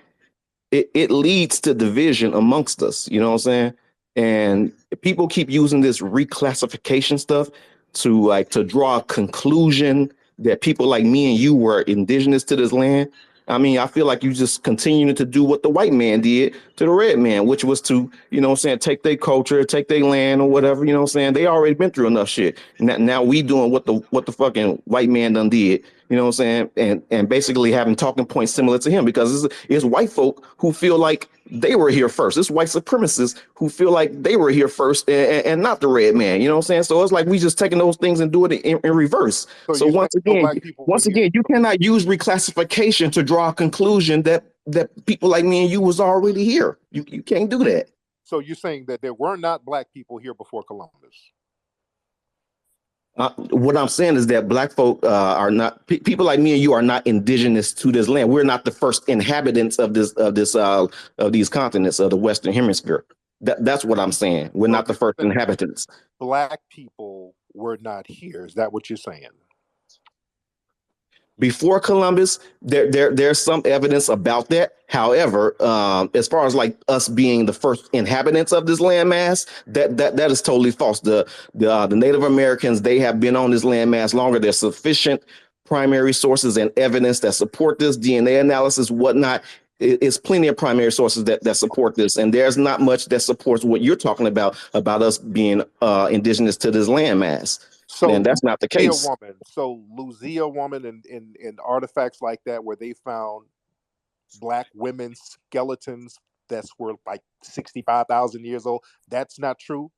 it leads to division amongst us. You know what I'm saying? And people keep using this reclassification stuff to draw a conclusion that people like me and you were indigenous to this land. I mean, I feel like you just continuing to do what the white man did to the red man, which was to, you know what I'm saying, take their culture, take their land or whatever, you know what I'm saying? They already been through enough shit. Now we doing what the fucking white man done did, you know what I'm saying? And basically having talking points similar to him because it's white folk who feel like they were here first. It's white supremacists who feel like they were here first and not the red man, you know what I'm saying? So it's like we just taking those things and do it in reverse. So So you saying no black people were here? you cannot use reclassification to draw a conclusion that people like me and you was already here. You can't do that. So you're saying that there were not black people here before Columbus? What I'm saying is that black folk are not people like me and you are not indigenous to this land. We're not the first inhabitants of these continents of the Western Hemisphere. That's what I'm saying. We're So not the you're first saying inhabitants. black people were not here. Is that what you're saying? Before Columbus, there's some evidence about that. However, as far as like us being the first inhabitants of this landmass, that is totally false. The Native Americans, they have been on this landmass longer. There's sufficient primary sources and evidence that support this DNA analysis, whatnot. It's plenty of primary sources that support this, and there's not much that supports what you're talking about us being indigenous to this landmass. And So that's not the Lucia case. woman. So Lucia woman and artifacts like that where they found black women's skeletons that were like 65,000 years old. That's not true.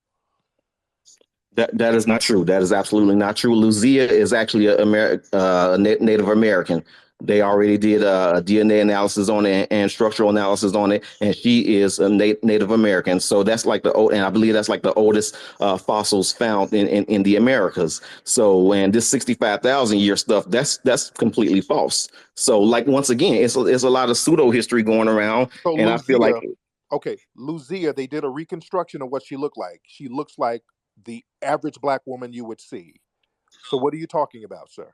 That is not true. That is absolutely not true. Lucia is actually a Native American. They already did a DNA analysis on it and structural analysis on it, and she is a Native American. So that's like the old, and I believe that's like the oldest fossils found in the Americas. So, and this 65,000 year stuff, that's completely false. So, like once again, it's a lot of pseudo history going around, So and I feel like Lucia, okay, Lucia, they did a reconstruction of what she looked like. She looks like the average black woman you would see. So what are you talking about, sir?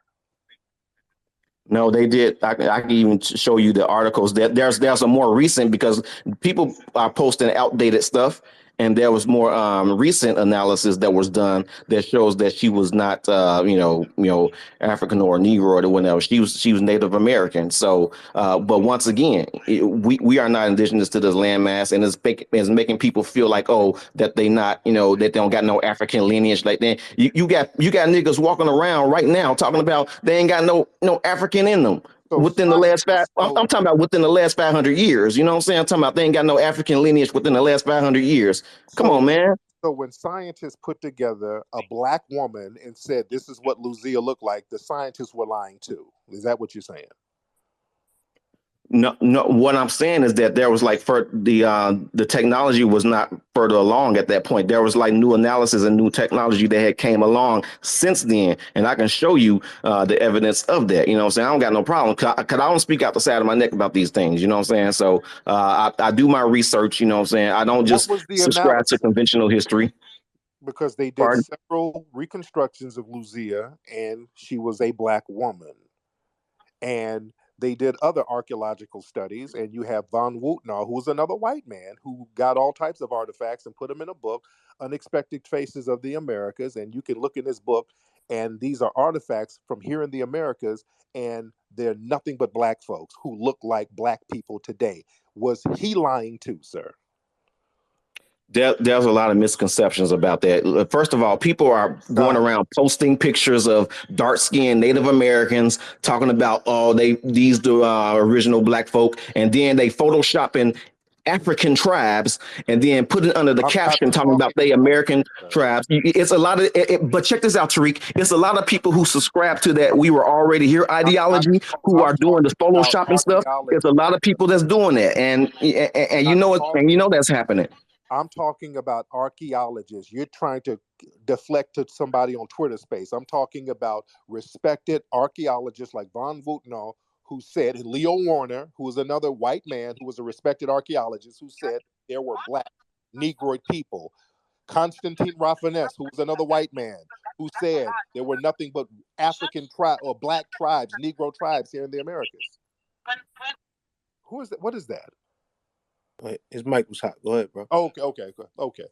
no, they did. I can even show you the articles. There's a more recent because people are posting outdated stuff, and there was more recent analysis that was done that shows that she was not African or Negro or whatever. She was Native American. So, but once again, we are not indigenous to this landmass, and it's making people feel like, oh, that they not, that they don't got no African lineage. Like that, you got niggas walking around right now talking about they ain't got no African in them So within the last five. scientists I'm know. talking about within the last 500 years. You know what I'm saying? I'm talking about they ain't got no African lineage within the last 500 years. Come So on, man. so when scientists put together a black woman and said this is what Lucia looked like, the scientists were lying too. Is that what you're saying? No, no. What I'm saying is that there was like for the technology was not further along at that point. There was like new analysis and new technology that had came along since then, and I can show you the evidence of that. You know what I'm saying? I don't got no problem because I don't speak out the side of my neck about these things. You know what I'm saying? So I do my research. You know what I'm saying? I don't What just was the subscribe to analysis? conventional history. Because they did Pardon? several reconstructions of Lucia and she was a black woman. And they did other archaeological studies, and you have von Wutnar, who was another white man who got all types of artifacts and put them in a book, Unexpected Faces of the Americas. And you can look in this book and these are artifacts from here in the Americas, and they're nothing but black folks who look like black people today. Was he lying too, sir? There's a lot of misconceptions about that. First of all, people are going around posting pictures of dark-skinned Native Americans talking about, oh, these the original black folk, and then they photoshopping African tribes and then put it under the I'm not caption talking about talking they about American that, tribes. It's a lot of but check this out, Tariq. It's a lot of people who subscribe to that we were already here ideology who I'm are doing the talking about photoshopping stuff. It's a archaeology. lot of people that's doing that, and you I'm know it, and you talking know that's happening. I'm talking about archaeologists. You're trying to deflect to somebody on Twitter space. I'm talking about respected archaeologists like Von Voutno, who said, and Leo Warner, who was another white man who was a respected archaeologist, who said there were black Negroid people. Constantine Rafiness, who was another white man, who said there were nothing but African tribe or black tribes, Negro tribes here in the Americas. Who is that? What is that? Wait, his mic was hot. Go ahead, bro. Okay.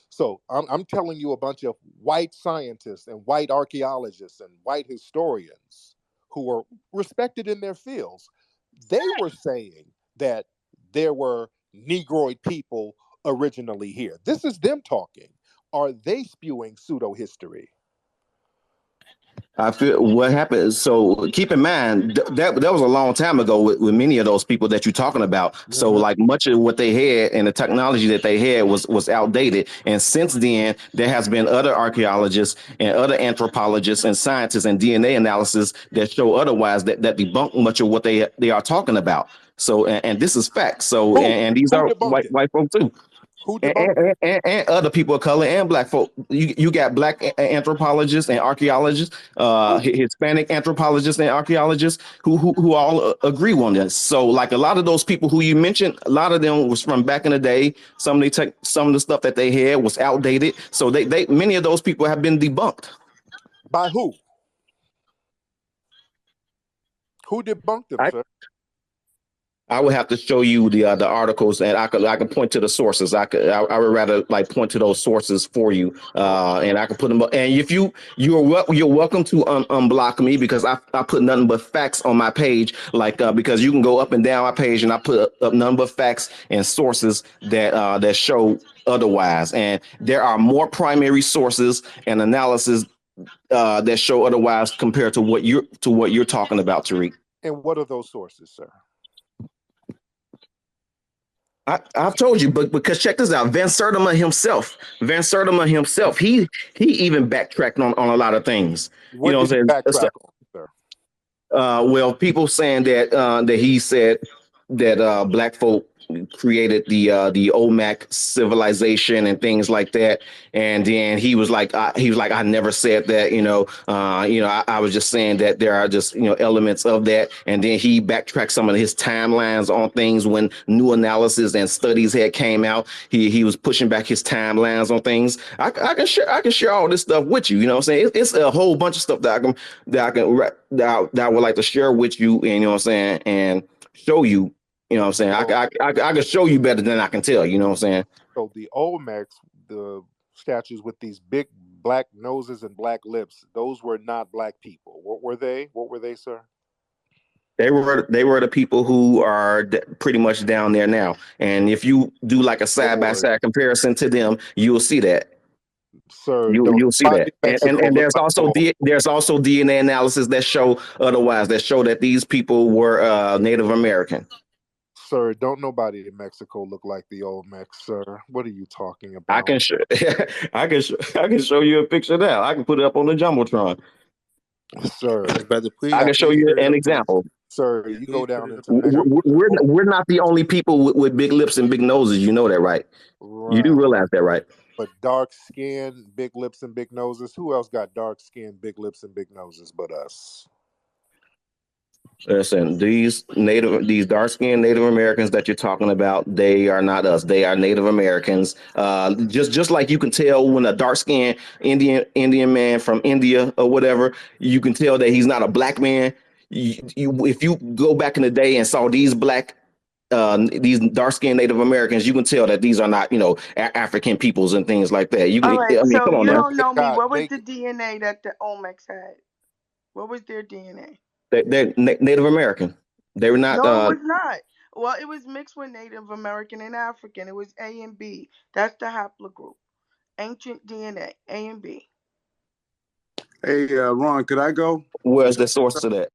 So I'm telling you a bunch of white scientists and white archaeologists and white historians who were respected in their fields. They were saying that there were Negroid people originally here. This is them talking. Are they spewing pseudo history? I feel what happened. So keep in mind that was a long time ago with many of those people that you're talking about. So like much of what they had and the technology that they had was outdated. And since then, there has been other archaeologists and other anthropologists and scientists and DNA analysis that show otherwise that debunk much of what they are talking about. So and this is fact. So and these Who are debunked it? white folk too. Who debunked it? And other people of color and black folk. You got black anthropologists and archaeologists, Hispanic anthropologists and archaeologists who all agree on this. So like a lot of those people who you mentioned, a lot of them was from back in the day. Some of the stuff that they had was outdated. So they many of those people have been debunked. By who? Who debunked them, sir? I would have to show you the articles, and I could point to the sources. I would rather like point to those sources for you, and I could put them up. And if you're welcome to unblock me because I put nothing but facts on my page, like because you can go up and down my page, and I put up nothing but facts and sources that show otherwise. And there are more primary sources and analysis that show otherwise compared to what you're talking about, Tariq. And what are those sources, sir? I've told you, but because check this out, Van Sertima himself, he even backtracked on a lot of things. What you know did what I'm saying? backtrack on, sir? Well, people saying that he said that black folk created the Olmec civilization and things like that, and then he was like I never said that, I was just saying that there are just elements of that, and then he backtracked some of his timelines on things when new analysis and studies had came out. He was pushing back his timelines on things. I can share all this stuff with you. You know what I'm saying? It's a whole bunch of stuff that I would like to share with you, and you know what I'm saying, and show you. You know what I'm saying? I can show you better than I can tell. You know what I'm saying? So the Olmecs, the statues with these big black noses and black lips, those were not black people. What were they? What were they, sir? They were the people who are pretty much down there now. And if you do like a side by side comparison to them, you'll see that. Sir, You'll see that. And there's like also DNA analysis that show otherwise, that show that these people were Native American. Sir, don't nobody in Mexico look like the Olmecs, sir. What are you talking about? I can show you a picture now. I can put it up on the jumbotron. Sir, brother, please. I can show you an example. Sir, you go down into we're not the only people with big lips and big noses. You know that, right? You do realize that, right? But dark skin, big lips, and big noses. Who else got dark skin, big lips, and big noses but us? Listen, these dark-skinned Native Americans that you're talking about, they are not us. They are Native Americans. Just like you can tell when a dark-skinned Indian man from India or whatever, you can tell that he's not a black man. If you go back in the day and saw these black these dark-skinned Native Americans, you can tell that these are not, African peoples and things like that. All right, I mean, so come on you now. don't know me. What was They the DNA that the Olmecs had? What was their DNA? They're Native American. They were not. No, it was not. Well, it was mixed with Native American and African. It was A and B. That's the haplogroup. Ancient DNA, A and B. Hey, Ron, could I go? Where's the source to that?